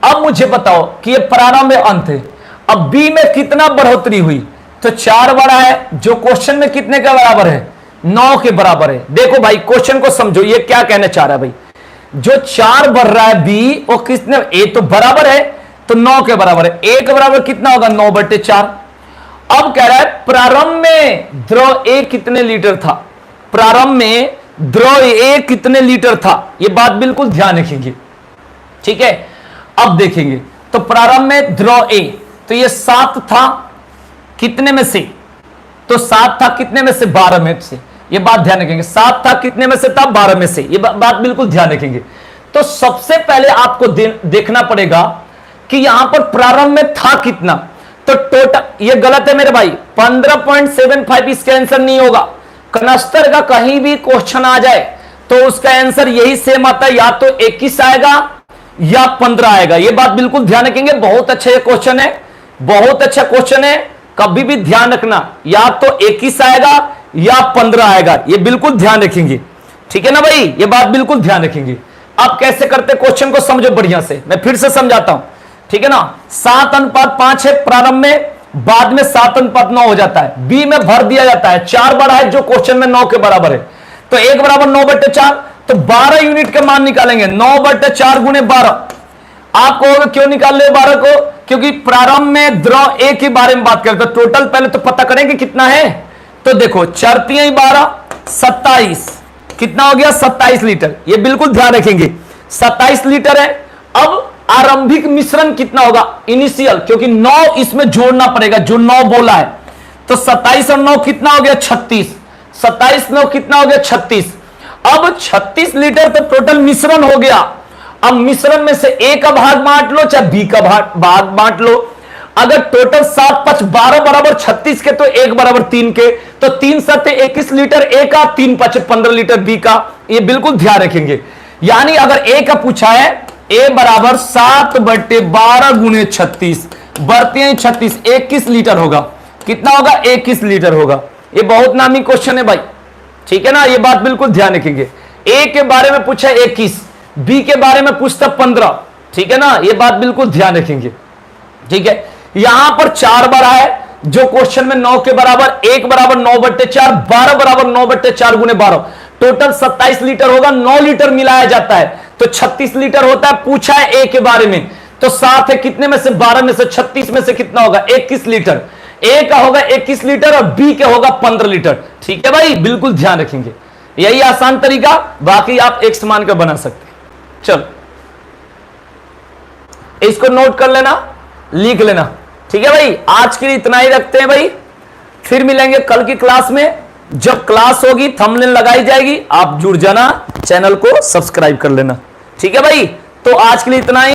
अब मुझे बताओ कि ये प्रारंभ में अंत है, अब बी में कितना बढ़ोतरी हुई, तो 4 बढ़ा है, जो क्वेश्चन में कितने के बराबर है 9 के बराबर है। देखो भाई क्वेश्चन को समझो, ये क्या कहना चाह रहा है भाई, जो 4 बढ़ रहा है बी वो कितने, ए तो बराबर है तो 9 के बराबर है, ए के बराबर कितना होगा 9/4। अब कह रहा है प्रारंभ में द्रव ए कितने लीटर था, प्रारंभ में द्रव ए कितने लीटर था, यह बात बिल्कुल ध्यान रखेंगे, ठीक है। अब देखेंगे तो प्रारंभ में द्रव ए, तो ये 7 था कितने में से, तो 7 था कितने में से 12 में से, ये बात ध्यान रखेंगे। 7 था कितने में से था 12 में से, ये बात बिल्कुल ध्यान रखेंगे। तो सबसे पहले आपको देखना पड़ेगा कि यहां पर प्रारंभ में था कितना, तो टोटल, ये गलत है मेरे भाई, 15.75 इसका आंसर नहीं होगा। कनस्तर का कहीं भी क्वेश्चन आ जाए तो उसका आंसर यही सेम आता है, या तो 21 आएगा या 15 आएगा, ये बात बिल्कुल ध्यान रखेंगे। बहुत अच्छा क्वेश्चन है, बहुत अच्छा क्वेश्चन है, कभी भी ध्यान रखना, या तो 21 आएगा या 15 आएगा, ये बिल्कुल ध्यान रखेंगे, ठीक है ना भाई, ये बात बिल्कुल ध्यान रखेंगे। अब कैसे करते क्वेश्चन को समझो बढ़िया से, मैं फिर से समझाता हूं, ठीक है ना। 7:5 है प्रारंभ में, बाद में 7:9 हो जाता है, बी में भर दिया जाता है, 4 बड़ा है जो क्वेश्चन में 9 के बराबर है, तो 1 बराबर 9/4, तो 12 यूनिट का मान निकालेंगे, 9/4 गुणे 12। आप कहोगे क्यों निकाल ले 12 को, क्योंकि प्रारंभ में द्रव ए के बारे में बात करें तो टोटल पहले तो पता करेंगे कितना है, तो देखो 4 12 27, कितना हो गया 27 लीटर, ये बिल्कुल ध्यान रखेंगे 27 लीटर है। अब आरंभिक मिश्रण कितना होगा इनिशियल, क्योंकि 9 इसमें जोड़ना पड़ेगा, जो 9 बोला है, तो 27 और 9 कितना हो गया 36, 27 9 कितना हो गया 36। अब 36 लीटर तो टोटल मिश्रण हो गया। अब मिश्रण में से ए का भाग बांट लो चाहे बी का भाग बांट लो। अगर टोटल 7 5 12 बराबर 36 के, तो 1 बराबर 3 के, तो 3 7 21 लीटर ए का, 3 5 15 लीटर बी का, ये बिल्कुल ध्यान रखेंगे। यानी अगर ए का पूछा है, ए बराबर 7/12 गुणे 36, बढ़ते हैं 36, 21 लीटर होगा, कितना होगा 21 लीटर होगा। ये बहुत नामी क्वेश्चन है भाई, ठीक है ना, ये बात बिल्कुल ध्यान रखेंगे। ए के बारे में पूछा 21, बी के बारे में पूछता 15, ठीक है ना, ये बात बिल्कुल ध्यान रखेंगे, ठीक है। यहां पर 4 बड़ा है जो क्वेश्चन में 9 के बराबर, 1 बराबर 9/4, 12 बराबर 9/4 गुणे 12, टोटल 27 लीटर होगा, 9 लीटर मिलाया जाता है तो 36 लीटर होता है। पूछा है ए के बारे में, तो 7 है कितने में से 12 में से, 36 में से कितना होगा 21 लीटर, ए का होगा 21 लीटर और बी के होगा 15 लीटर, ठीक है भाई, बिल्कुल ध्यान रखेंगे। यही आसान तरीका, बाकी आप एक समान का बना सकते हैं। चलो इसको नोट कर लेना, लिख लेना, ठीक है भाई। आज के लिए इतना ही रखते हैं भाई, फिर मिलेंगे कल की क्लास में। जब क्लास होगी थंबनेल लगाई जाएगी, आप जुड़ जाना, चैनल को सब्सक्राइब कर लेना, ठीक है भाई। तो आज के लिए इतना ही।